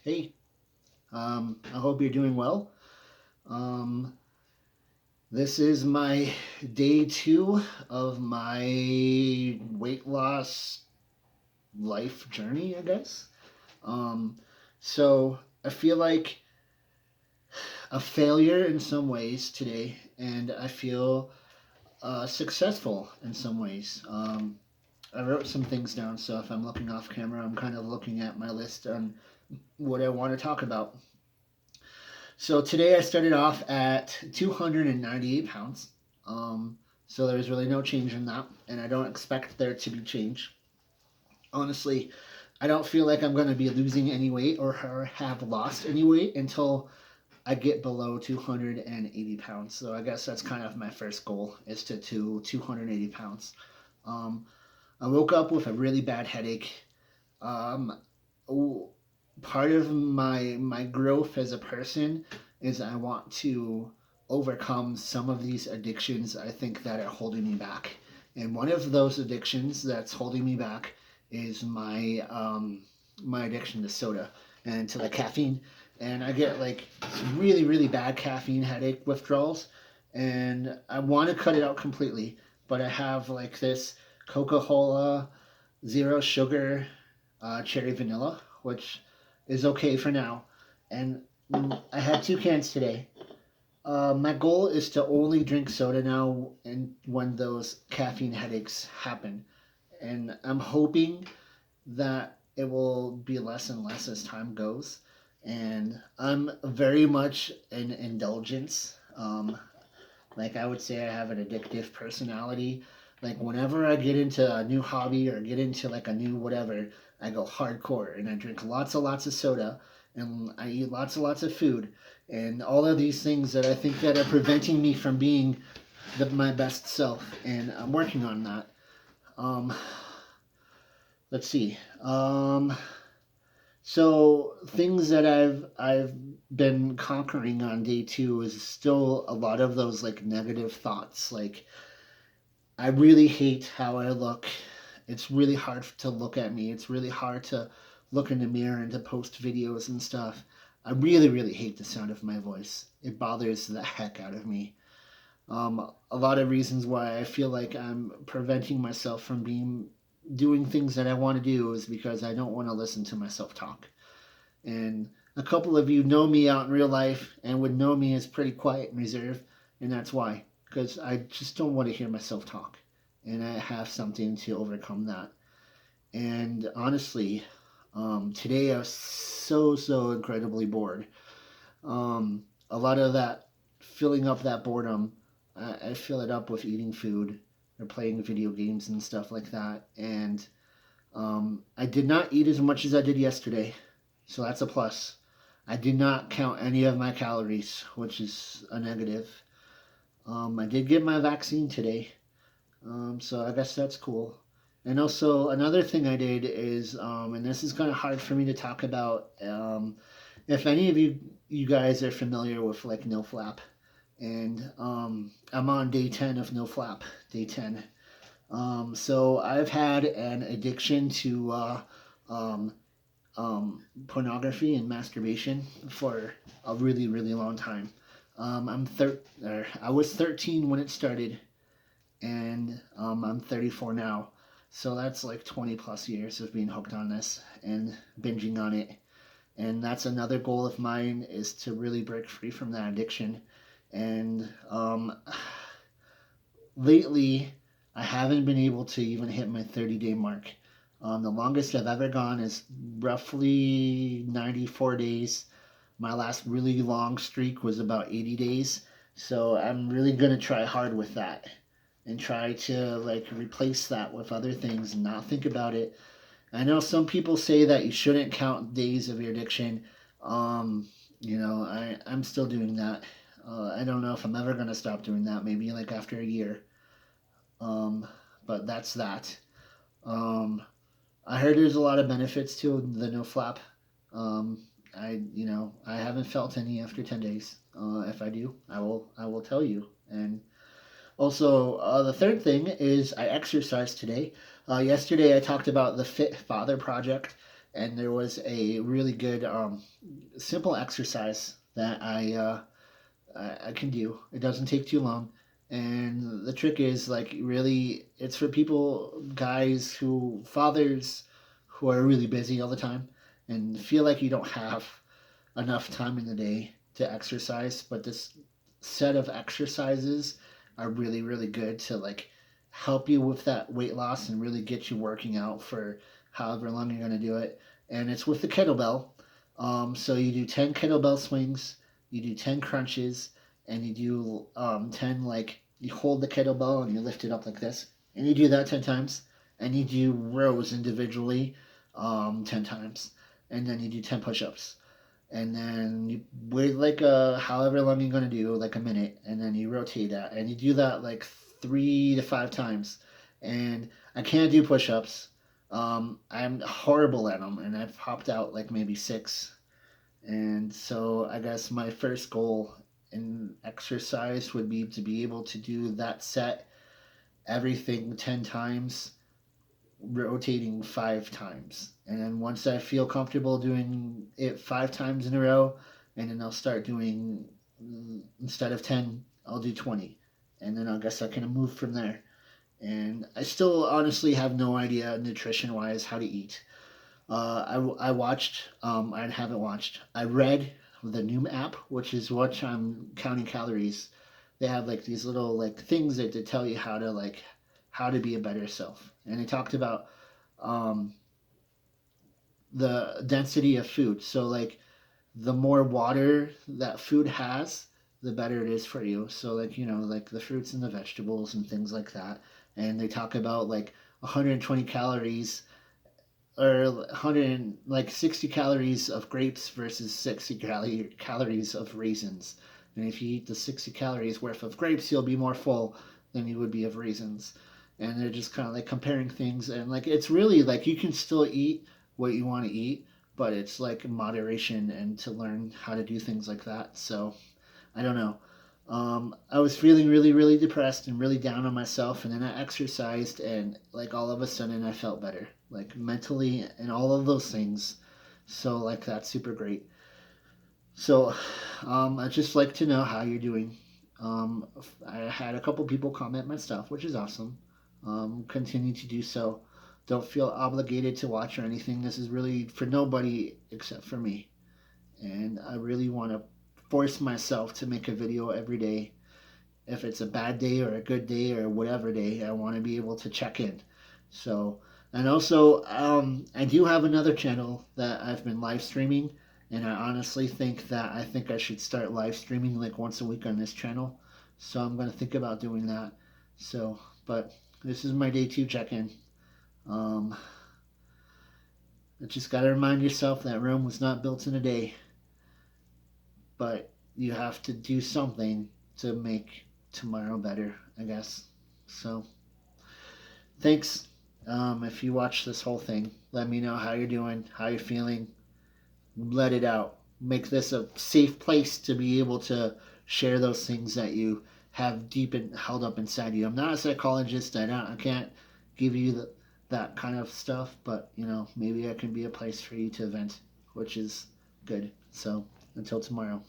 Hey, I hope you're doing well. Um, this is my day two of my weight loss life journey, I guess. Um, so I feel like a failure in some ways today, and I feel successful in some ways. I wrote some things down, so if I'm looking off camera, I'm kind of looking at my list on what I want to talk about. So today I started off at 298 pounds. So there's really no change in that, and I don't expect there to be change. Honestly, I don't feel like I'm going to be losing any weight or have lost any weight until I get below 280 pounds. So I guess that's kind of my first goal is to 280 pounds. Um, I woke up with a really bad headache. Um, Part of my growth as a person is I want to overcome some of these addictions I think that are holding me back. And one of those addictions that's holding me back is my addiction to soda and to the caffeine. And I get like really bad caffeine headache withdrawals, and I want to cut it out completely. But I have like this Coca Cola zero sugar cherry vanilla, which is okay for now. And I had two cans today. My goal is to only drink soda now and when those caffeine headaches happen. And I'm hoping that it will be less and less as time goes. And I'm very much an indulgence. Like I would say, I have an addictive personality. Like whenever I get into a new hobby or get into like a new whatever, I go hardcore and I drink lots of soda and I eat lots of food and all of these things that I think that are preventing me from being my best self. And I'm working on that. Um, let's see. So things that I've been conquering on day two is still a lot of those like negative thoughts. Like I really hate how I look. It's really hard to look at me. It's really hard to look in the mirror and to post videos and stuff. I really hate the sound of my voice. It bothers the heck out of me. A lot of reasons why I feel like I'm preventing myself from being doing things that I want to do is because I don't want to listen to myself talk. And a couple of you know me out in real life and would know me as pretty quiet and reserved, and that's why. Because I just don't want to hear myself talk. And I have something to overcome that. And honestly, today I was so incredibly bored. A lot of that, filling up that boredom, I fill it up with eating food or playing video games and stuff like that. And I did not eat as much as I did yesterday, so that's a plus. I did not count any of my calories, which is a negative. I did get my vaccine today, so I guess that's cool. And also, another thing I did is, and this is kind of hard for me to talk about. If any of you guys are familiar with like no flap, and I'm on day 10 of no flap, day 10. So I've had an addiction to um, pornography and masturbation for a really long time. I was 13 when it started, and I'm 34 now. So that's like 20 plus years of being hooked on this and binging on it. And that's another goal of mine is to really break free from that addiction. And lately, I haven't been able to even hit my 30-day mark. The longest I've ever gone is roughly 94 days. My last really long streak was about 80 days. So I'm really going to try hard with that and try to like replace that with other things and not think about it. I know some people say that you shouldn't count days of your addiction. Um, I'm still doing that. I don't know if I'm ever going to stop doing that, maybe like after a year. Um, but that's that. Um, I heard there's a lot of benefits to the no flap. I haven't felt any after 10 days. If I do, I will tell you. And also, the third thing is I exercised today. Yesterday I talked about the Fit Father project, and there was a really good simple exercise that I can do. It doesn't take too long. And the trick is like really, it's for people, guys who, fathers who are really busy all the time and feel like you don't have enough time in the day to exercise. But this set of exercises are really, really good to like help you with that weight loss and really get you working out for however long you're going to do it. And it's with the kettlebell. So you do 10 kettlebell swings, you do 10 crunches, and you do 10 like you hold the kettlebell and you lift it up like this. And you do that 10 times. And you do rows individually 10 times. And then you do 10 push ups, and then you wait like however long you're gonna do, like a minute, and then you rotate that, and you do that like 3 to 5 times. And I can't do push-ups. I'm horrible at them, and I've popped out like maybe six. And so I guess my first goal in exercise would be to be able to do that set, everything 10 times, rotating 5 times. And then once I feel comfortable doing it 5 times in a row, and then I'll start doing, instead of 10, I'll do 20. And then I guess I can move from there. And I still honestly have no idea nutrition wise how to eat. I watched, I haven't watched, I read the Noom app, which is what I'm counting calories. They have like these little like things that to tell you how to like how to be a better self. And they talked about um, the density of food. So like the more water that food has, the better it is for you. So like like the fruits and the vegetables and things like that. And they talk about like 120 calories or 100 like 60 calories of grapes versus 60 calories of raisins. And if you eat the 60 calories worth of grapes, you'll be more full than you would be of raisins. And they're just kind of like comparing things, and like it's really like you can still eat what you want to eat, but it's like moderation and to learn how to do things like that. So I don't know. I was feeling really, really depressed and really down on myself, and then I exercised, and like all of a sudden, I felt better, like mentally and all of those things. So like that's super great. So I'd just like to know how you're doing. Um, I had a couple people comment my stuff, which is awesome. Continue to do so. Don't feel obligated to watch or anything. This is really for nobody except for me, and I really want to force myself to make a video every day. If it's a bad day or a good day or whatever day, I want to be able to check in. So, and also, I do have another channel that I've been live streaming, and I honestly think that I think I should start live streaming like once a week on this channel. So I'm going to think about doing that. So, but this is my day two check in. Um, I just got to remind yourself that Rome was not built in a day, but you have to do something to make tomorrow better, I guess. So, thanks. If you watch this whole thing, let me know how you're doing, how you're feeling. Let it out. Make this a safe place to be able to share those things that you have deep and held up inside you. I'm not a psychologist. I can't give you that kind of stuff, but maybe I can be a place for you to vent, which is good. So, until tomorrow.